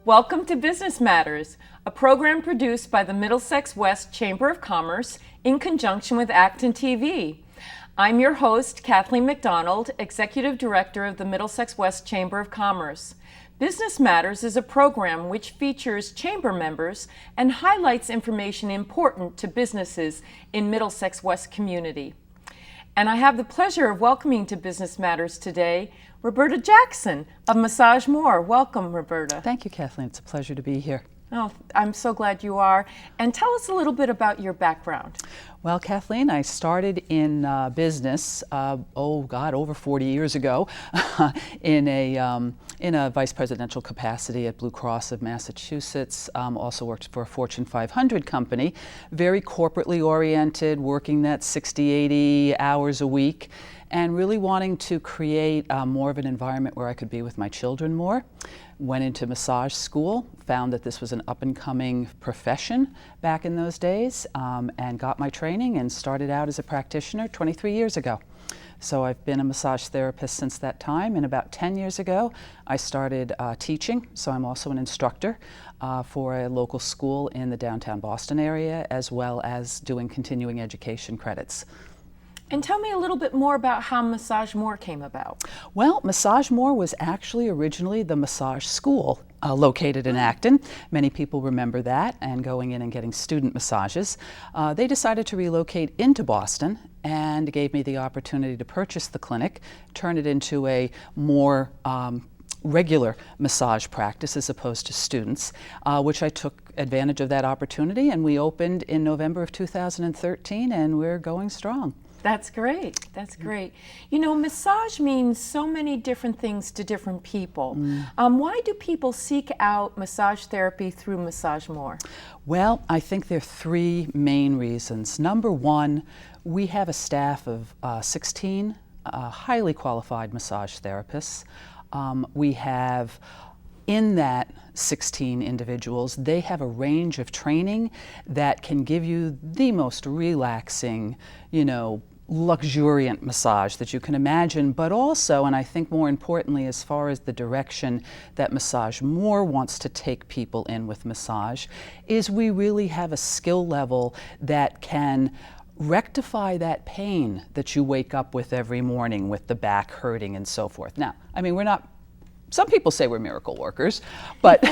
Welcome to Business Matters, a program produced by the Middlesex West Chamber of Commerce in conjunction with ActonTV. I'm your host, Kathleen McDonald, Executive Director of the Middlesex West Chamber of Commerce. Business Matters is a program which features chamber members and highlights information important to businesses in Middlesex West community. And I have the pleasure of welcoming to Business Matters today Roberta Jackson of MassageMore. Welcome, Roberta. Thank you, Kathleen. It's a pleasure to be here. Oh, I'm so glad you are. And tell us a little bit about your background. Well, Kathleen, I started in business, over 40 years ago, in a vice presidential capacity at Blue Cross of Massachusetts. Also worked for a Fortune 500 company, very corporately oriented, working that 60, 80 hours a week, and really wanting to create more of an environment where I could be with my children more. Went into massage school, found that this was an up-and-coming profession back in those days, and got my training and started out as a practitioner 23 years ago. So I've been a massage therapist since that time, and about 10 years ago I started teaching, so I'm also an instructor for a local school in the downtown Boston area, as well as doing continuing education credits. And tell me a little bit more about how MassageMore came about. Well, MassageMore was actually originally the massage school located in Acton. Many people remember that, and going in and getting student massages. They decided to relocate into Boston and gave me the opportunity to purchase the clinic, turn it into a more regular massage practice as opposed to students, which I took advantage of that opportunity, and we opened in November of 2013, and we're going strong. That's great. That's great. You know, massage means so many different things to different people. Why do people seek out massage therapy through MassageMore? Well, I think there are three main reasons. Number one, we have a staff of 16 highly qualified massage therapists. We have in that 16 individuals, they have a range of training that can give you the most relaxing, luxuriant massage that you can imagine, but also, and I think more importantly, as far as the direction that MassageMore wants to take people in with massage, is we really have a skill level that can rectify that pain that you wake up with every morning with the back hurting and so forth. Now, I mean, some people say we're miracle workers, but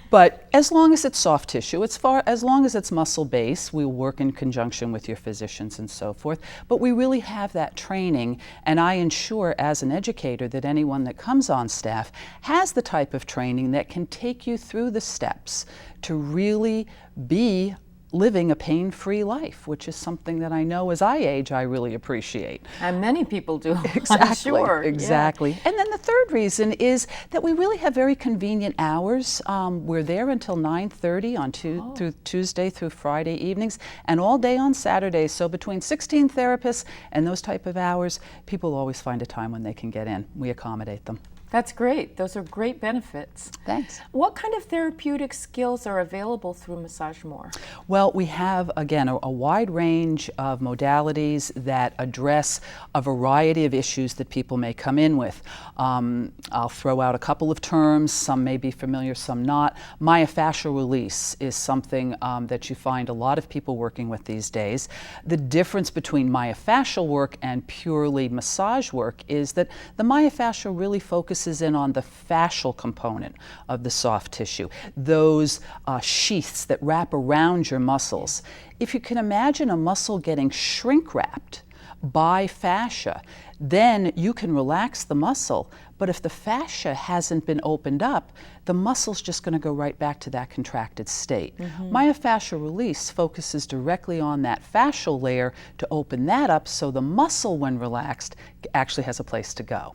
but as long as it's soft tissue, as long as it's muscle based, we work in conjunction with your physicians and so forth. But we really have that training, and I ensure as an educator that anyone that comes on staff has the type of training that can take you through the steps to really be living a pain-free life, which is something that I know as I age I really appreciate. And many people do. Exactly, I'm sure. exactly. Yeah. And then the third reason is that we really have very convenient hours. We're there until 9:30 on through Tuesday through Friday evenings, and all day on Saturdays. So between 16 therapists and those type of hours, people always find a time when they can get in. We accommodate them. That's great. Those are great benefits. Thanks. What kind of therapeutic skills are available through MassageMore? Well, we have, again, a wide range of modalities that address a variety of issues that people may come in with. I'll throw out a couple of terms. Some may be familiar, some not. Myofascial release is something that you find a lot of people working with these days. The difference between myofascial work and purely massage work is that the myofascial really focuses in on the fascial component of the soft tissue, those sheaths that wrap around your muscles. If you can imagine a muscle getting shrink wrapped by fascia, then you can relax the muscle. But if the fascia hasn't been opened up, the muscle's just going to go right back to that contracted state. Myofascial release focuses directly on that fascial layer to open that up so the muscle, when relaxed, actually has a place to go.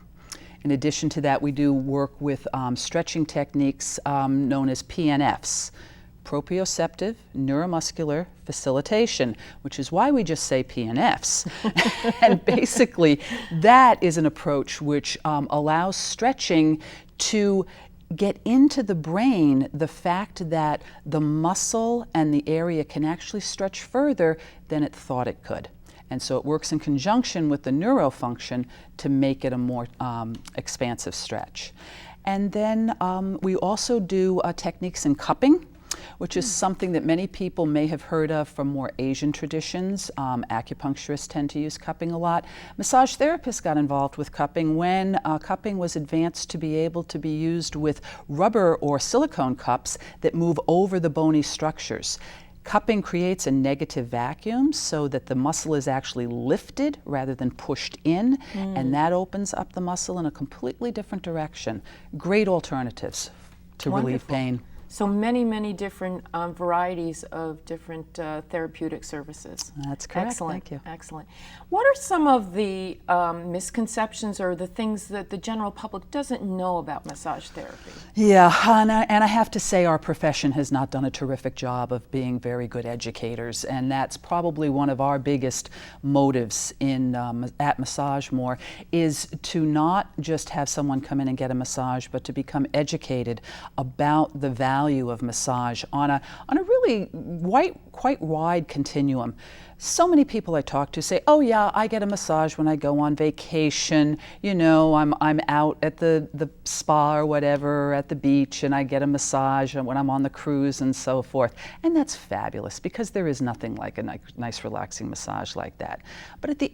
In addition to that, we do work with stretching techniques known as PNFs, proprioceptive neuromuscular facilitation, which is why we just say PNFs. And basically, that is an approach which allows stretching to get into the brain the fact that the muscle and the area can actually stretch further than it thought it could. And so it works in conjunction with the neurofunction to make it a more expansive stretch. And then we also do techniques in cupping, which is something that many people may have heard of from more Asian traditions. Acupuncturists tend to use cupping a lot. Massage therapists got involved with cupping when cupping was advanced to be able to be used with rubber or silicone cups that move over the bony structures. Cupping creates a negative vacuum so that the muscle is actually lifted rather than pushed in, and that opens up the muscle in a completely different direction. Great alternatives to relieve pain. So many, many different varieties of different therapeutic services. That's correct. Excellent. Thank you. Excellent. What are some of the misconceptions or the things that the general public doesn't know about massage therapy? Yeah, and I have to say our profession has not done a terrific job of being very good educators, and that's probably one of our biggest motives at MassageMore, is to not just have someone come in and get a massage, but to become educated about the value of massage on a really quite wide continuum. So many people I talk to say, oh yeah, I get a massage when I go on vacation, you know, I'm out at the spa or whatever, at the beach, and I get a massage when I'm on the cruise and so forth. And that's fabulous, because there is nothing like a nice relaxing massage like that. But at the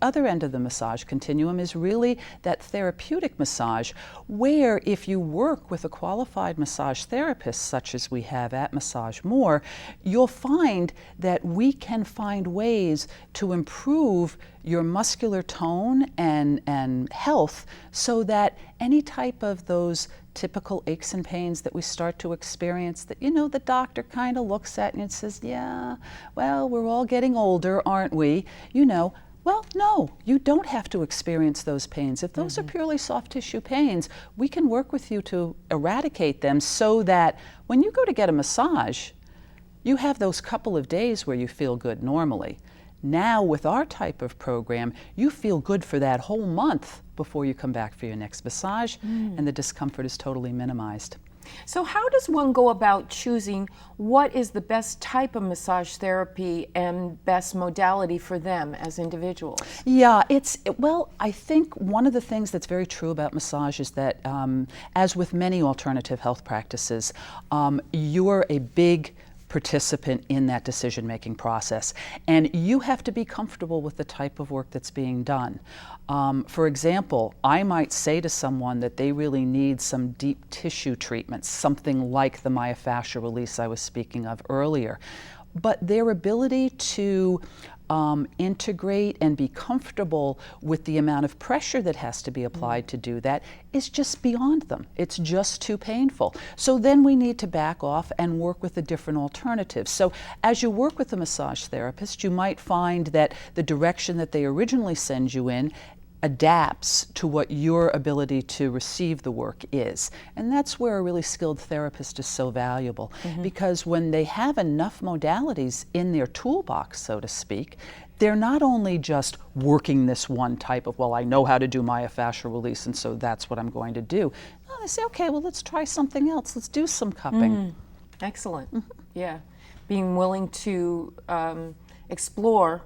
other end of the massage continuum is really that therapeutic massage, where if you work with a qualified massage therapist, such as we have at MassageMore, you'll find that we can find ways to improve your muscular tone and health, so that any type of those typical aches and pains that we start to experience, that, you know, the doctor kind of looks at and says, yeah, well, we're all getting older, aren't we? You know, well, no, you don't have to experience those pains. If those are purely soft tissue pains, we can work with you to eradicate them, so that when you go to get a massage, you have those couple of days where you feel good normally. Now, with our type of program, you feel good for that whole month before you come back for your next massage, and the discomfort is totally minimized. So how does one go about choosing what is the best type of massage therapy and best modality for them as individuals? Yeah, well, I think one of the things that's very true about massage is that, as with many alternative health practices, you're a big participant in that decision-making process, and you have to be comfortable with the type of work that's being done. For example, I might say to someone that they really need some deep tissue treatment, something like the myofascial release I was speaking of earlier, but their ability to integrate and be comfortable with the amount of pressure that has to be applied to do that is just beyond them. It's just too painful. So then we need to back off and work with a different alternative. So as you work with a massage therapist, you might find that the direction that they originally send you in adapts to what your ability to receive the work is. And that's where a really skilled therapist is so valuable, because when they have enough modalities in their toolbox, so to speak, they're not only just working this one type of, well, I know how to do myofascial release, and so that's what I'm going to do. No, they say, okay, well, let's try something else. Let's do some cupping. Excellent. Yeah. Being willing to explore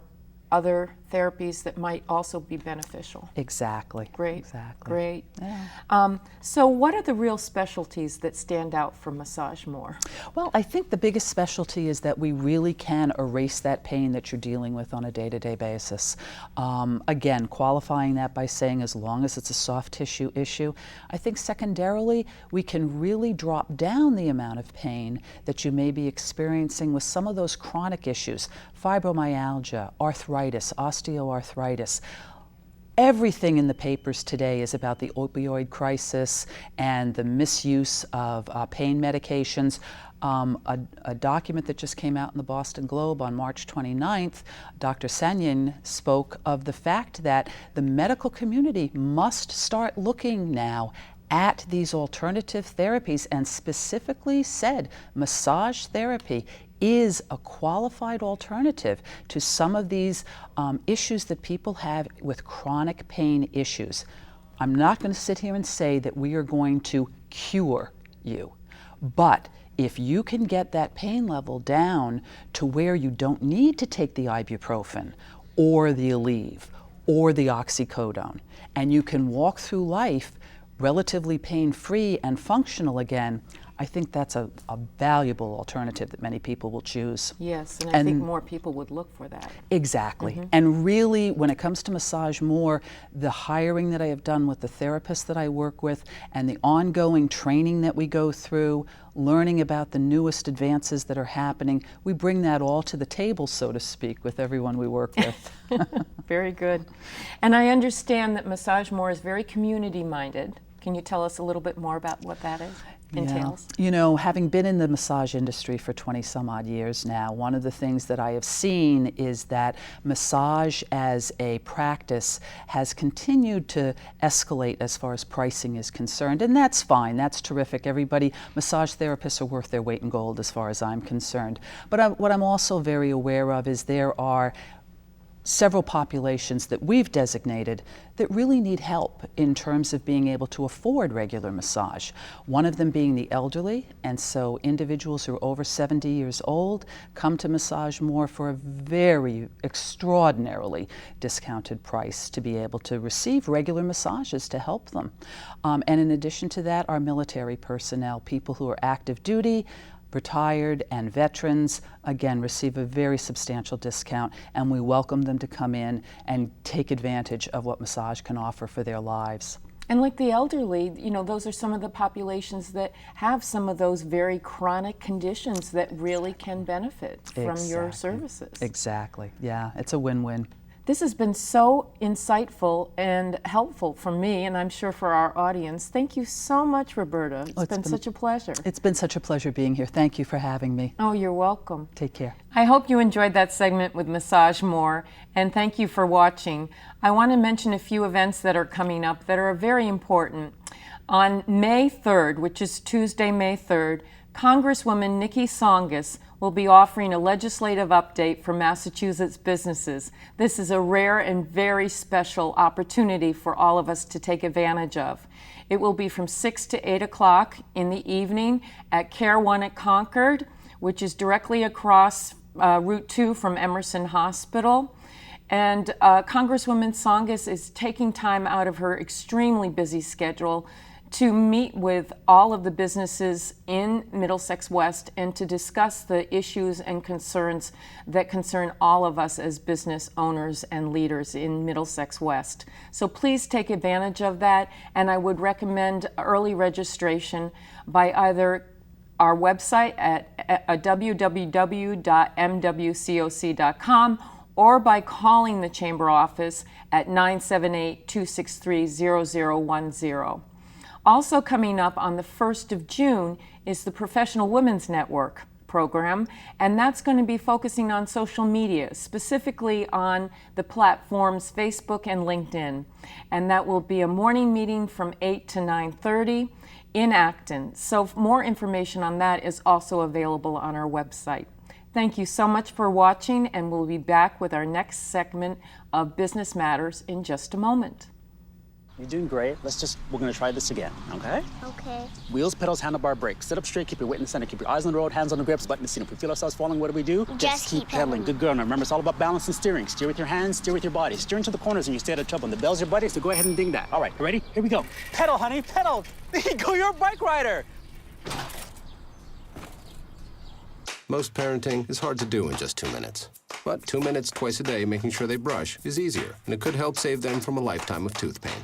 other therapies that might also be beneficial. Exactly. Great. Exactly. Great. Yeah. So what are the real specialties that stand out for MassageMore? Well, I think the biggest specialty is that we really can erase that pain that you're dealing with on a day-to-day basis. Again, qualifying that by saying as long as it's a soft tissue issue. I think secondarily, we can really drop down the amount of pain that you may be experiencing with some of those chronic issues: fibromyalgia, arthritis, osteoarthritis. Everything in the papers today is about the opioid crisis and the misuse of pain medications. A document that just came out in the Boston Globe on March 29th, Dr. Sanyin spoke of the fact that the medical community must start looking now at these alternative therapies, and specifically said massage therapy is a qualified alternative to some of these issues that people have with chronic pain issues. I'm not going to sit here and say that we are going to cure you, but if you can get that pain level down to where you don't need to take the ibuprofen or the Aleve or the oxycodone, and you can walk through life relatively pain-free and functional again, I think that's a valuable alternative that many people will choose. Yes, and I think more people would look for that. Exactly. And really, when it comes to MassageMore, the hiring that I have done with the therapists that I work with and the ongoing training that we go through, learning about the newest advances that are happening, we bring that all to the table, so to speak, with everyone we work with. Very good. And I understand that MassageMore is very community-minded. Can you tell us a little bit more about what that entails? Yeah. You know, having been in the massage industry for 20 some odd years now, one of the things that I have seen is that massage as a practice has continued to escalate as far as pricing is concerned, and that's fine, that's terrific. Massage therapists are worth their weight in gold as far as I'm concerned. But what I'm also very aware of is there are several populations that we've designated that really need help in terms of being able to afford regular massage. One of them being the elderly, and so individuals who are over 70 years old come to MassageMore for a very extraordinarily discounted price to be able to receive regular massages to help them. And in addition to that, our military personnel, people who are active duty, retired, and veterans, again, receive a very substantial discount, and we welcome them to come in and take advantage of what massage can offer for their lives. And like the elderly, you know, those are some of the populations that have some of those very chronic conditions that really can benefit from your services. Exactly. Yeah, it's a win-win. This has been so insightful and helpful for me, and I'm sure for our audience. Thank you so much, Roberta. It's been such a pleasure. It's been such a pleasure being here. Thank you for having me. Oh, you're welcome. Take care. I hope you enjoyed that segment with MassageMore, and thank you for watching. I want to mention a few events that are coming up that are very important. On May 3rd, which is Tuesday, May 3rd, Congresswoman Nikki Tsongas will be offering a legislative update for Massachusetts businesses. This is a rare and very special opportunity for all of us to take advantage of. It will be from 6 to 8 o'clock in the evening at Care One at Concord, which is directly across Route 2 from Emerson Hospital. And Congresswoman Tsongas is taking time out of her extremely busy schedule to meet with all of the businesses in Middlesex West and to discuss the issues and concerns that concern all of us as business owners and leaders in Middlesex West. So please take advantage of that, and I would recommend early registration by either our website at www.mwcoc.com or by calling the Chamber office at 978-263-0010. Also coming up on the 1st of June is the Professional Women's Network program, and that's going to be focusing on social media, specifically on the platforms Facebook and LinkedIn. And that will be a morning meeting from 8 to 9:30 in Acton. So more information on that is also available on our website. Thank you so much for watching, and we'll be back with our next segment of Business Matters in just a moment. You're doing great. We're gonna try this again, okay? Okay. Wheels, pedals, handlebar, brakes. Sit up straight, keep your weight in the center, keep your eyes on the road, hands on the grips, button the seat. If we feel ourselves falling, what do? Just keep pedaling. Good girl. Now remember, it's all about balance and steering. Steer with your hands, steer with your body. Steer into the corners and you stay out of trouble. And the bell's your buddy, so go ahead and ding that. All right, you ready? Here we go. Pedal, honey, pedal. There you go, you're a bike rider. Most parenting is hard to do in just 2 minutes. But 2 minutes twice a day making sure they brush is easier, and it could help save them from a lifetime of tooth pain.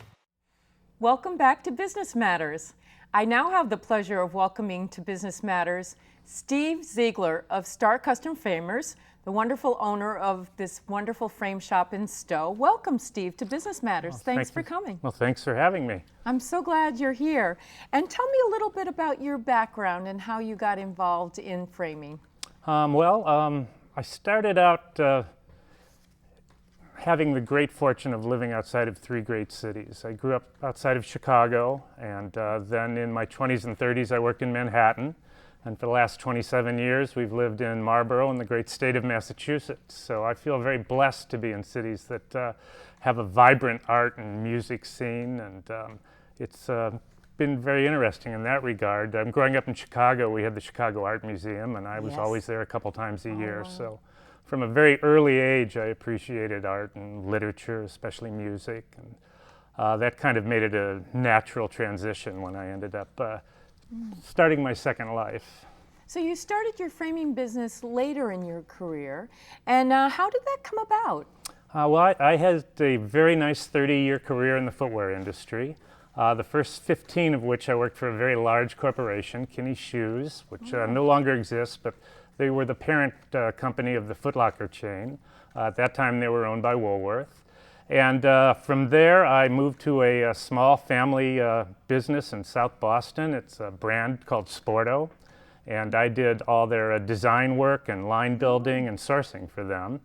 Welcome back to Business Matters. I now have the pleasure of welcoming to Business Matters Steve Ziegler of Star Custom Framers, the wonderful owner of this wonderful frame shop in Stowe. Welcome, Steve, to Business Matters. Well, thanks for coming. Well, thanks for having me. I'm so glad you're here. And tell me a little bit about your background and how you got involved in framing. I started out having the great fortune of living outside of 3 great cities. I grew up outside of Chicago, and then in my 20s and 30s I worked in Manhattan. And for the last 27 years we've lived in Marlborough in the great state of Massachusetts. So I feel very blessed to be in cities that have a vibrant art and music scene, and it's been very interesting in that regard. Growing up in Chicago, we had the Chicago Art Museum, and I was always there a couple times a year. So from a very early age, I appreciated art and literature, especially music. And that kind of made it a natural transition when I ended up starting my second life. So you started your framing business later in your career, and how did that come about? Well, I had a very nice 30-year career in the footwear industry. The first 15 of which I worked for a very large corporation, Commece Shoes, which no longer exists, but they were the parent company of the Foot Locker chain. At that time, they were owned by Woolworth. And from there, I moved to a small family business in South Boston. It's a brand called Sporto. And I did all their design work and line building and sourcing for them.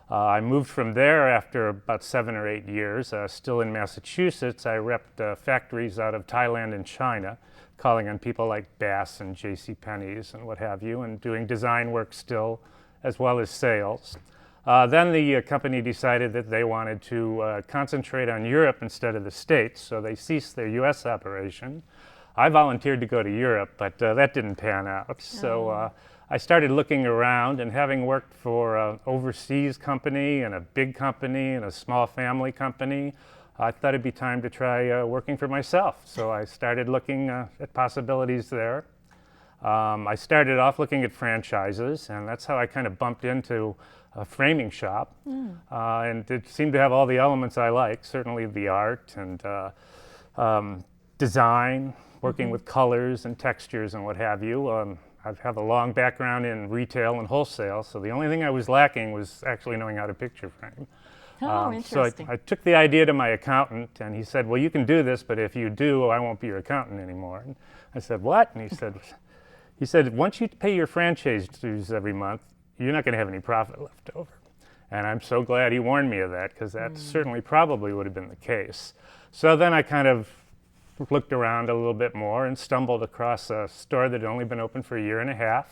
I moved from there after about 7 or 8 years. Still in Massachusetts, I repped factories out of Thailand and China, calling on people like Bass and JCPenney's and what have you, and doing design work still, as well as sales. Then the company decided that they wanted to concentrate on Europe instead of the States, so they ceased their US operation. I volunteered to go to Europe, but that didn't pan out. So I started looking around, and having worked for an overseas company and a big company and a small family company, I thought it'd be time to try working for myself. So I started looking at possibilities there. I started off looking at franchises, and that's how I kind of bumped into a framing shop. And it seemed to have all the elements I like, certainly the art and design, working with colors and textures and what have you. I have a long background in retail and wholesale, so the only thing I was lacking was actually knowing how to picture frame. Interesting. So I took the idea to my accountant, and he said, well, you can do this, but if you do, I won't be your accountant anymore. And I said, what? And he said, once you pay your franchise dues every month, you're not going to have any profit left over. And I'm so glad he warned me of that, because that certainly probably would have been the case. So then I kind of looked around a little bit more and stumbled across a store that had only been open for 1.5 years.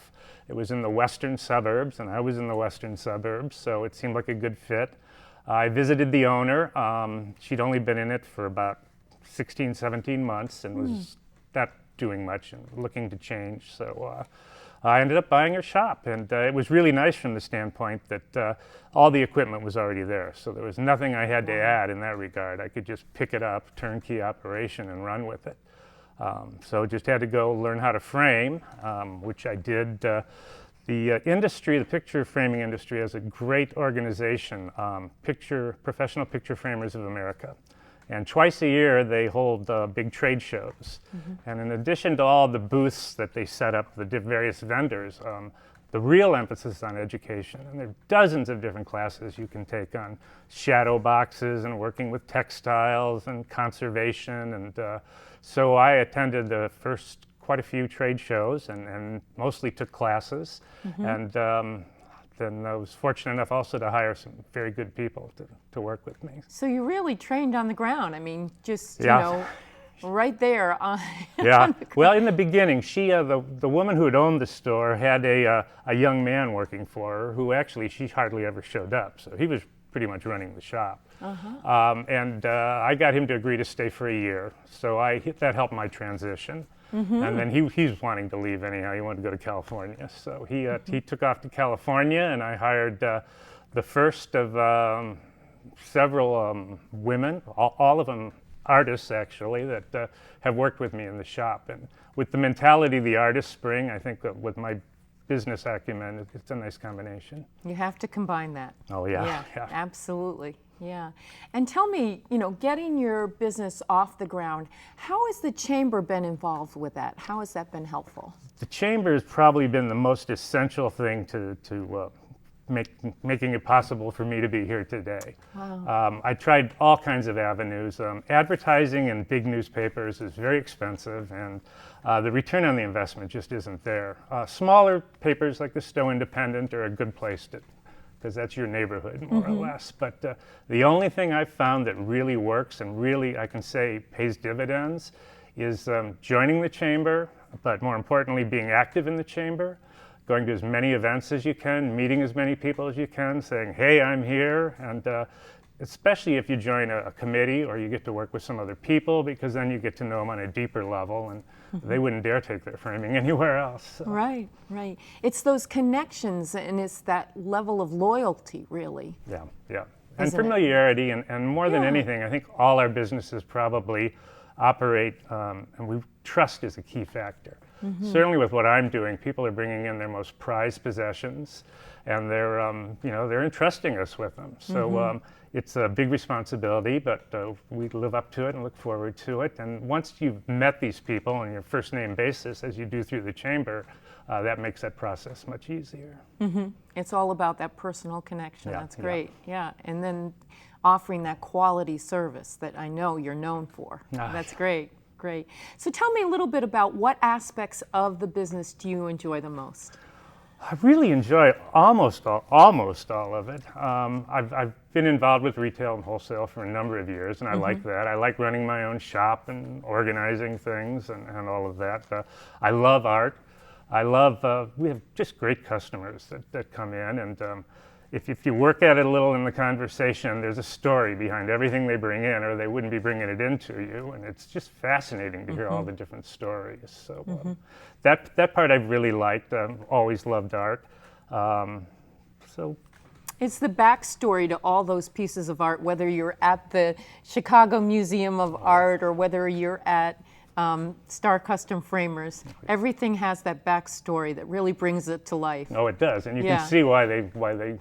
It was in the western suburbs, and I was in the western suburbs, so it seemed like a good fit. I visited the owner. She'd only been in it for about 16, 17 months and was not doing much and looking to change. So I ended up buying her shop, and it was really nice from the standpoint that all the equipment was already there. So there was nothing I had to add in that regard. I could just pick it up, turnkey operation, and run with it. So just had to go learn how to frame, which I did. The industry, the picture framing industry, has a great organization, Professional Picture Framers of America. And twice a year, they hold big trade shows. And in addition to all the booths that they set up, the various vendors, the real emphasis is on education. And there are dozens of different classes you can take on shadow boxes and working with textiles and conservation. And so I attended the first quite a few trade shows and mostly took classes. And then I was fortunate enough also to hire some very good people to work with me. So you really trained on the ground. I mean, just, you know, right there. Yeah. Well, in the beginning, she, the woman who had owned the store had a young man working for her who actually, she hardly ever showed up. So he was pretty much running the shop. And I got him to agree to stay for a year. So that helped my transition. And then he's wanting to leave anyhow. He wanted to go to California. So he took off to California, and I hired the first of several women, all of them artists actually, that have worked with me in the shop. And with the mentality the artists bring, I think that with my business acumen, it's a nice combination. You have to combine that. Oh, yeah. Absolutely. Yeah. And tell me, you know, getting your business off the ground, how has the Chamber been involved with that? How has that been helpful? The Chamber has probably been the most essential thing to making it possible for me to be here today. Wow. I tried all kinds of avenues. Advertising in big newspapers is very expensive, and the return on the investment just isn't there. Smaller papers like the Stowe Independent are a good place to, because that's your neighborhood, more or less. But the only thing I've found that really works and really, I can say, pays dividends is joining the Chamber, but more importantly, being active in the Chamber, going to as many events as you can, meeting as many people as you can, saying, hey, I'm here. And especially if you join a committee or you get to work with some other people, because then you get to know them on a deeper level, and they wouldn't dare take their framing anywhere else. So. Right. It's those connections, and it's that level of loyalty, really. Yeah. And isn't it? familiarity, and more than Yeah. anything, I think all our businesses probably operate, and trust is a key factor. Certainly with what I'm doing, people are bringing in their most prized possessions, and they're entrusting us with them. So it's a big responsibility, but we live up to it and look forward to it. And once you've met these people on your first name basis, as you do through the chamber, that makes that process much easier. It's all about that personal connection. Yeah, That's yeah. great. Yeah. And then offering that quality service that I know you're known for. That's great. Great. So tell me a little bit about what aspects of the business do you enjoy the most? I really enjoy almost all of it. I've been involved with retail and wholesale for a number of years, and I like that. I like running my own shop and organizing things and all of that. I love art. We have just great customers that come in, and if you work at it a little in the conversation, there's a story behind everything they bring in, or they wouldn't be bringing it into you, and it's just fascinating to hear all the different stories. So that part I've really liked. Always loved art. So It's the backstory to all those pieces of art, whether you're at the Chicago Museum of Art or whether you're at Star Custom Framers. Everything has that backstory that really brings it to life. oh, it does, and you Yeah. can see why they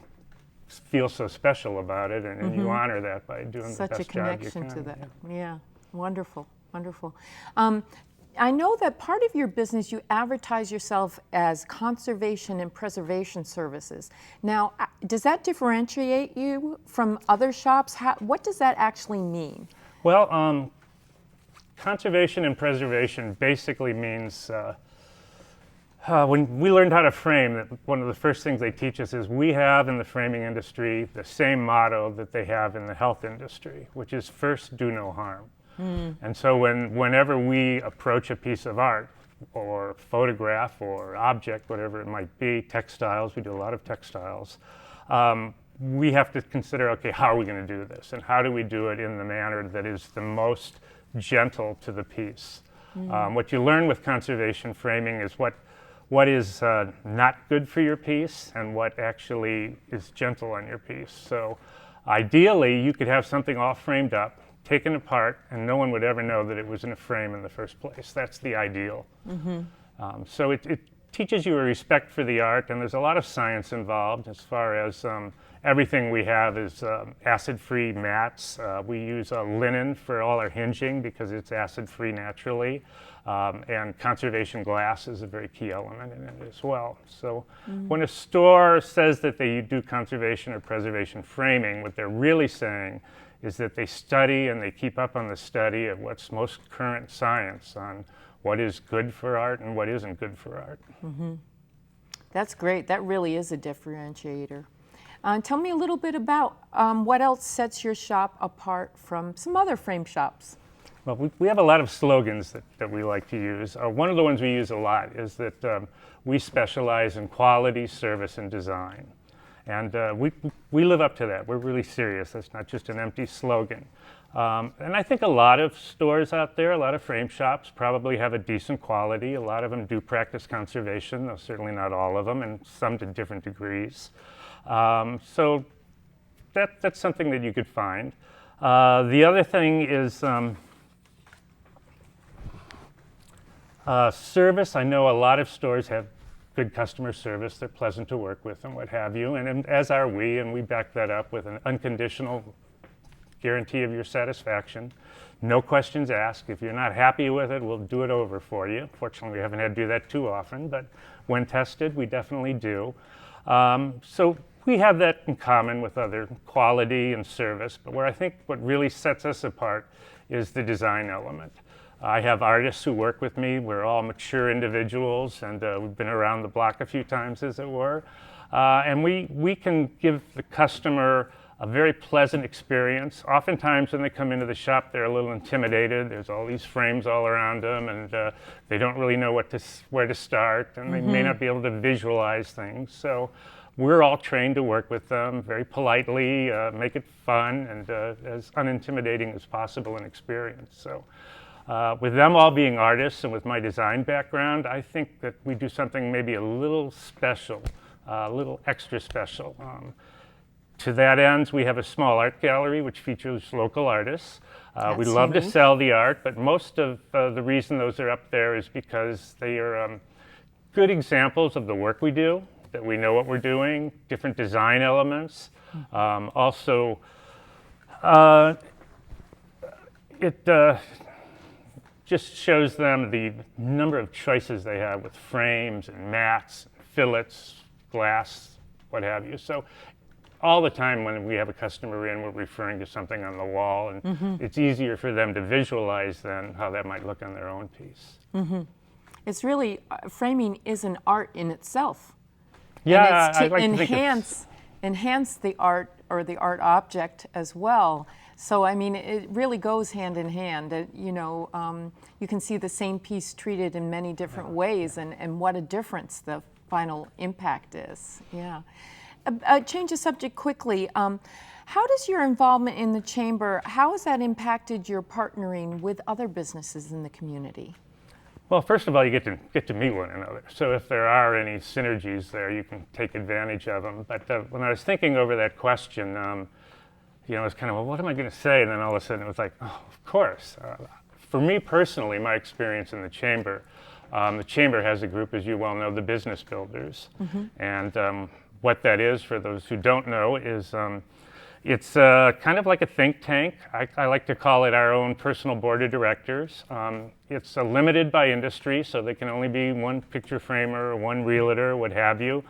feel so special about it, and you honor that by doing Such the a best job you connection can. to that. Yeah. Yeah, wonderful, wonderful. I know that part of your business, you advertise yourself as conservation and preservation services. Now, does that differentiate you from other shops? What does that actually mean? Well, conservation and preservation basically means when we learned how to frame, that one of the first things they teach us is we have in the framing industry the same motto that they have in the health industry, which is first, do no harm. And so whenever we approach a piece of art or photograph or object, whatever it might be, textiles, we do a lot of textiles, we have to consider, okay, how are we going to do this? And how do we do it in the manner that is the most gentle to the piece? What you learn with conservation framing is what is not good for your piece and what actually is gentle on your piece. So ideally, you could have something all framed up, taken apart, and no one would ever know that it was in a frame in the first place. That's the ideal. So it teaches you a respect for the art, and there's a lot of science involved as far as everything we have is acid-free mats. We use linen for all our hinging because it's acid-free naturally. And conservation glass is a very key element in it as well. So when a store says that they do conservation or preservation framing, what they're really saying is that they study and they keep up on the study of what's most current science on what is good for art and what isn't good for art. That's great. That really is a differentiator. Tell me a little bit about what else sets your shop apart from some other frame shops. Well, we have a lot of slogans that we like to use. One of the ones we use a lot is that we specialize in quality, service, and design. And we live up to that. We're really serious. That's not just an empty slogan. And I think a lot of stores out there, a lot of frame shops probably have a decent quality. A lot of them do practice conservation, though certainly not all of them, and some to different degrees. So that's something that you could find. The other thing is service. I know a lot of stores have good customer service. They're pleasant to work with and what have you, and as are we, and we back that up with an unconditional guarantee of your satisfaction. No questions asked. If you're not happy with it, we'll do it over for you. Fortunately, we haven't had to do that too often, but when tested, we definitely do. So we have that in common with other quality and service, but where I think what really sets us apart is the design element. I have artists who work with me. We're all mature individuals, and we've been around the block a few times, as it were. And we can give the customer a very pleasant experience. Oftentimes when they come into the shop, they're a little intimidated. There's all these frames all around them, and they don't really know where to start, and they may not be able to visualize things. So we're all trained to work with them very politely, make it fun, and as unintimidating as possible in experience. So with them all being artists and with my design background, I think that we do something maybe a little special, a little extra special. To that end, we have a small art gallery which features local artists. We That's love to unique. sell the art, but most of the reason those are up there is because they are good examples of the work we do, that we know what we're doing, different design elements. Also, it just shows them the number of choices they have with frames and mats, fillets, glass, what have you. So all the time when we have a customer in, we're referring to something on the wall, and it's easier for them to visualize then how that might look on their own piece. It's really, framing is an art in itself. Yeah, And it's I like to think enhance the art or the art object as well. So I mean, it really goes hand in hand. You can see the same piece treated in many different ways, and what a difference the final impact is. Yeah. Change the subject quickly. How does your involvement in the chamber, how has that impacted your partnering with other businesses in the community? Well, first of all, you get to meet one another. So if there are any synergies there, you can take advantage of them. But when I was thinking over that question, it's kind of, well, what am I going to say? And then all of a sudden it was like, oh, of course. For me personally, my experience in the chamber has a group, as you well know, the Business Builders. And what that is, for those who don't know, is it's kind of like a think tank. I like to call it our own personal board of directors. It's limited by industry, so they can only be one picture framer, one realtor, what have you.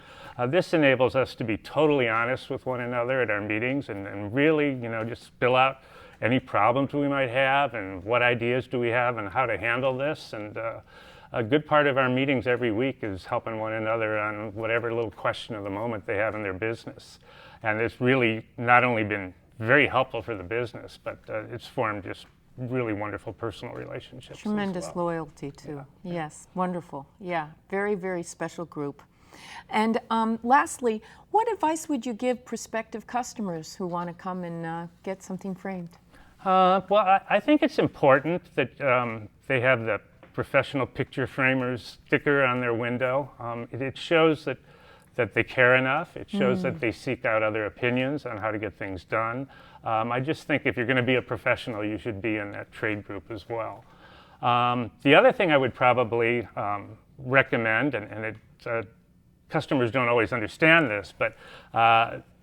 This enables us to be totally honest with one another at our meetings and really, just spill out any problems we might have and what ideas do we have and how to handle this. And a good part of our meetings every week is helping one another on whatever little question of the moment they have in their business. And it's really not only been very helpful for the business, but it's formed just really wonderful personal relationships. Tremendous as well. Loyalty too. Yeah. Yes, wonderful. Yeah, very, very special group. And lastly, what advice would you give prospective customers who want to come and get something framed? Well, I think it's important that they have the professional picture framers sticker on their window. It shows that they care enough. It shows that they seek out other opinions on how to get things done. I just think if you're going to be a professional, you should be in that trade group as well. The other thing I would probably recommend, and customers don't always understand this, but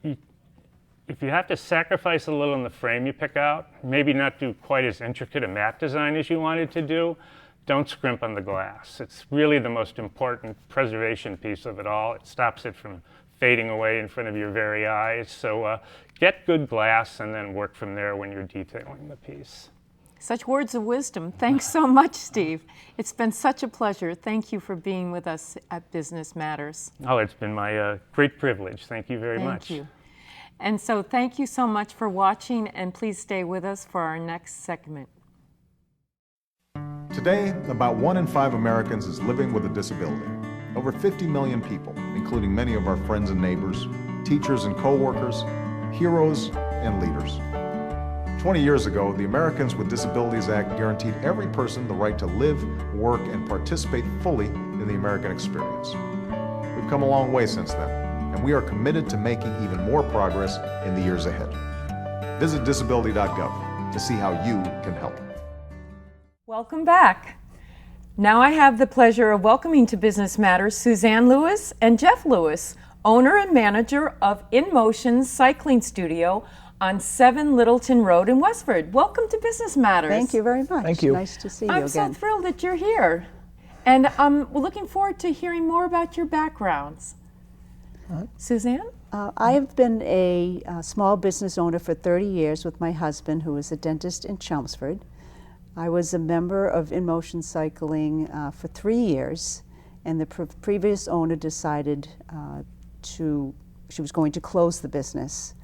if you have to sacrifice a little in the frame you pick out, maybe not do quite as intricate a mat design as you wanted to do, don't scrimp on the glass. It's really the most important preservation piece of it all. It stops it from fading away in front of your very eyes. So get good glass and then work from there when you're detailing the piece. Such words of wisdom. Thanks so much, Steve. It's been such a pleasure. Thank you for being with us at Business Matters. Oh, it's been my great privilege. Thank you very much. Thank you. And so thank you so much for watching, and please stay with us for our next segment. Today, about 1 in 5 Americans is living with a disability. Over 50 million people, including many of our friends and neighbors, teachers and co-workers, heroes and leaders. 20 years ago, the Americans with Disabilities Act guaranteed every person the right to live, work, and participate fully in the American experience. We've come a long way since then, and we are committed to making even more progress in the years ahead. Visit disability.gov to see how you can help. Welcome back. Now I have the pleasure of welcoming to Business Matters Suzanne Lewis and Jeff Lewis, owner and manager of InMotion Cycling Studio on 7 Littleton Road in Westford. Welcome to Business Matters. Thank you very much. Thank you. Nice to see you I'm again. so thrilled that you're here. And we're looking forward to hearing more about your backgrounds. Suzanne? I've been a small business owner for 30 years with my husband, who is a dentist in Chelmsford. I was a member of InMotion Cycling for 3 years, and the previous owner decided she was going to close the business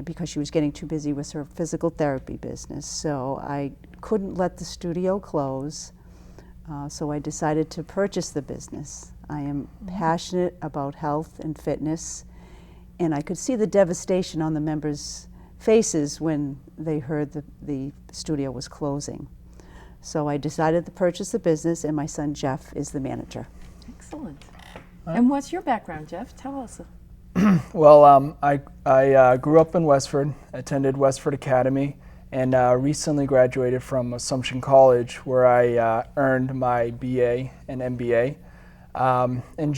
because she was getting too busy with her physical therapy business. So I couldn't let the studio close, so I decided to purchase the business. I am passionate about health and fitness, and I could see the devastation on the members' faces when they heard the studio was closing. So I decided to purchase the business, and my son Jeff is the manager. Excellent. And what's your background, Jeff? Tell us. Well, I grew up in Westford, attended Westford Academy, and recently graduated from Assumption College, where I earned my BA and MBA. In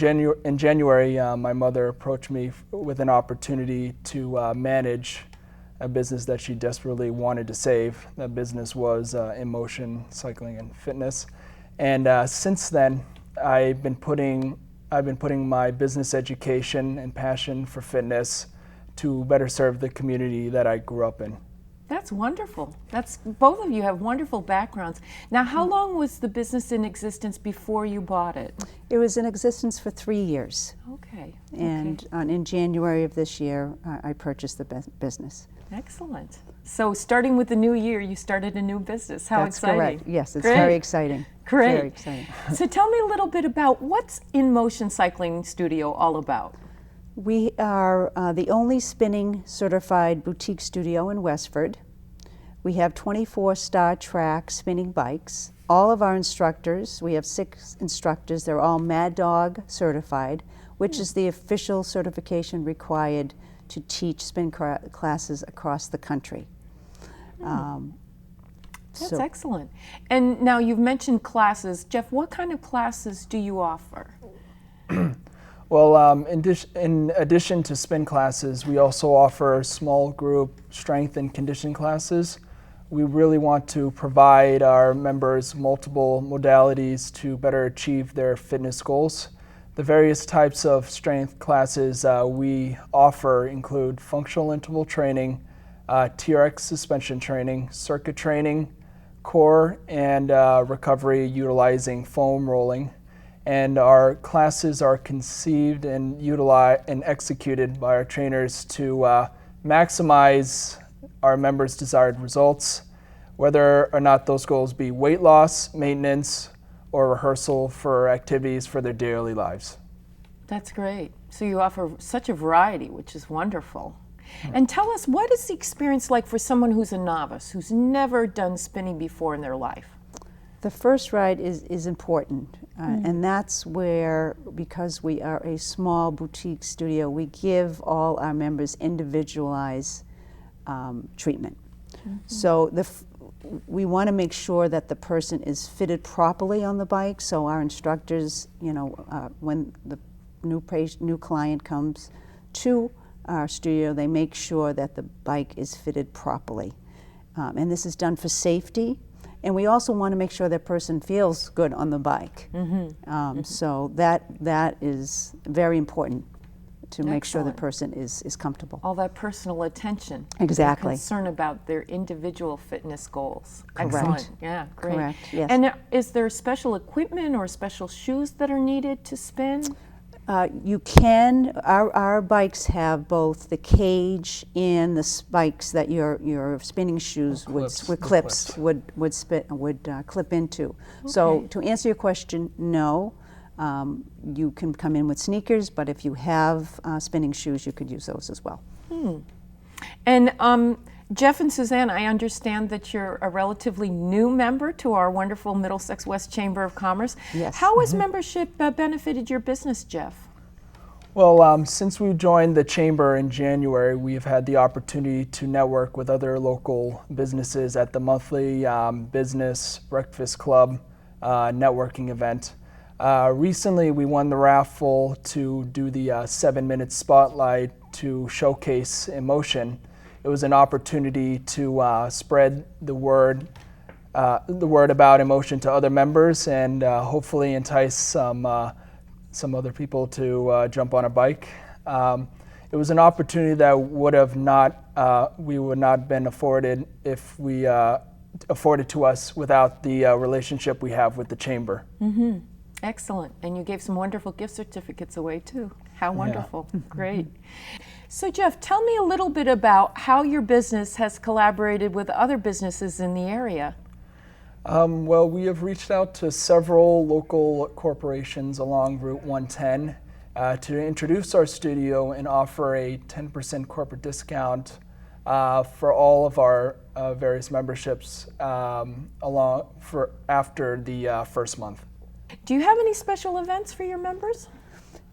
January, my mother approached me with an opportunity to manage a business that she desperately wanted to save. That business was InMotion Cycling and Fitness, and since then, I've been putting my business education and passion for fitness to better serve the community that I grew up in. That's wonderful. Both of you have wonderful backgrounds. Now, how long was the business in existence before you bought it? It was in existence for 3 years. Okay. And in January of this year, I purchased the business. Excellent. So starting with the new year, you started a new business. How That's exciting. correct. Yes, it's Great. very exciting. Great. Very exciting. So tell me a little bit about what's InMotion Cycling Studio all about? We are the only spinning certified boutique studio in Westford. We have 24-star track spinning bikes. All of our instructors, we have 6 instructors, they're all Mad Dog certified, which is the official certification required to teach spin classes across the country. That's excellent. And now you've mentioned classes. Jeff, what kind of classes do you offer? Well, in addition to spin classes, we also offer small group strength and conditioning classes. We really want to provide our members multiple modalities to better achieve their fitness goals. The various types of strength classes we offer include functional interval training, TRX suspension training, circuit training, core and recovery utilizing foam rolling. And our classes are conceived and utilized and executed by our trainers to maximize our members' desired results, whether or not those goals be weight loss, maintenance, or rehearsal for activities for their daily lives. That's great. So you offer such a variety, which is wonderful. And tell us, what is the experience like for someone who's a novice, who's never done spinning before in their life? The first ride is important, and that's where, because we are a small boutique studio, we give all our members individualized treatment. So we want to make sure that the person is fitted properly on the bike, so our instructors, when the new client comes to our studio, they make sure that the bike is fitted properly. And this is done for safety. And we also want to make sure that person feels good on the bike. So that is very important, to make sure the person is comfortable. All that personal attention. Exactly. Concern about their individual fitness goals. Correct. Excellent. Yeah, great. Correct, yes. And is there special equipment or special shoes that are needed to spin? You can, our bikes have both the cage and the spikes that your spinning shoes would clip into. Okay. So to answer your question, no. You can come in with sneakers, but if you have spinning shoes, you could use those as well. And Jeff and Suzanne, I understand that you're a relatively new member to our wonderful Middlesex West Chamber of Commerce. Yes. How has membership benefited your business, Jeff? Well, since we joined the Chamber in January, we've had the opportunity to network with other local businesses at the monthly Business Breakfast Club networking event. Recently, we won the raffle to do the 7-minute spotlight to showcase InMotion. It was an opportunity to spread the word about InMotion to other members and hopefully entice some other people to jump on a bike. It was an opportunity that we would not been afforded if we afforded to us without the relationship we have with the Chamber. Excellent. And you gave some wonderful gift certificates away too. How wonderful. Great. So Jeff, tell me a little bit about how your business has collaborated with other businesses in the area. Well, we have reached out to several local corporations along Route 110 to introduce our studio and offer a 10% corporate discount for all of our various memberships after the first month. Do you have any special events for your members?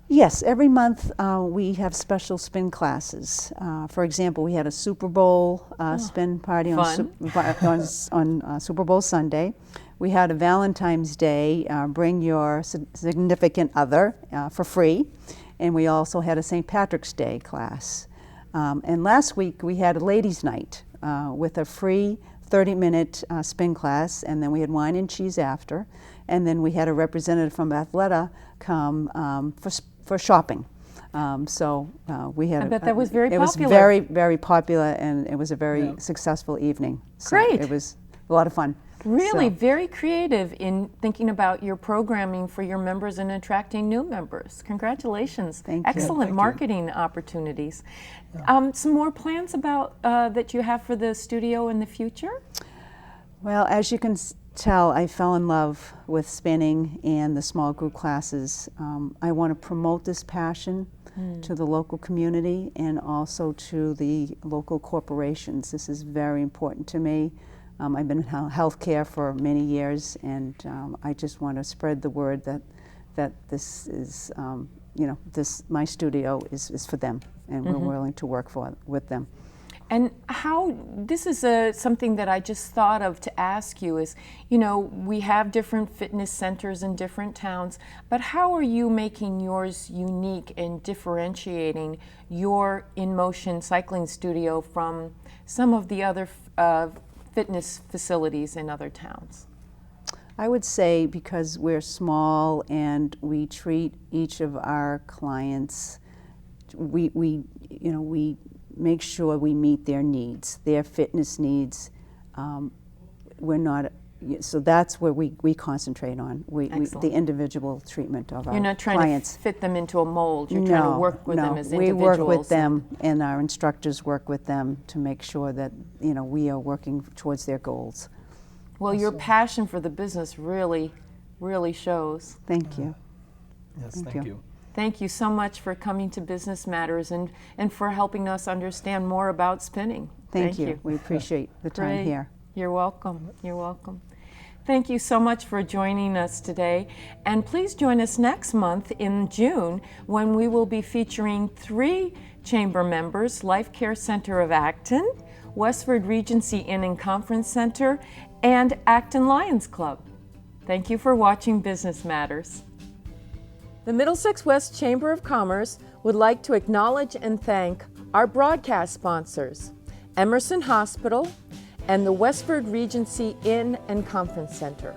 Yes, every month we have special spin classes. For example, we had a Super Bowl spin party on Super Bowl Sunday. We had a Valentine's Day, bring your significant other for free. And we also had a St. Patrick's Day class. And last week we had a ladies' night with a free 30-minute spin class, and then we had wine and cheese after. And then we had a representative from Athleta come for shopping. We had. I bet that was very popular. It was very, very popular, and it was a very successful evening. So Great. It was a lot of fun. Really So, very creative in thinking about your programming for your members and attracting new members. Congratulations. Thank you. Excellent Thank you. marketing opportunities. Some more plans about that you have for the studio in the future? well, as you can tell, I fell in love with spinning and the small group classes. I want to promote this passion to the local community and also to the local corporations. This is very important to me. I've been in healthcare for many years, and I just want to spread the word that this is, my studio is for them, and we're willing to work with them. And how, this is something that I just thought of to ask you is, we have different fitness centers in different towns, but how are you making yours unique and differentiating your InMotion cycling studio from some of the other fitness facilities in other towns? I would say because we're small and we treat each of our clients, we make sure we meet their needs, their fitness needs. We're not, so that's where we concentrate on, the individual treatment of our clients. You're not trying to fit them into a mold, you're trying to work with them as individuals. We work with them, and our instructors work with them to make sure that we are working towards their goals. Well, your passion for the business really, really shows. Thank you. Yes, thank you. Thank you so much for coming to Business Matters and for helping us understand more about spinning. Thank you. We appreciate the time Great. here. You're welcome. You're welcome. Thank you so much for joining us today. And please join us next month in June when we will be featuring 3 chamber members, Life Care Center of Acton, Westford Regency Inn and Conference Center, and Acton Lions Club. Thank you for watching Business Matters. The Middlesex West Chamber of Commerce would like to acknowledge and thank our broadcast sponsors, Emerson Hospital and the Westford Regency Inn and Conference Center.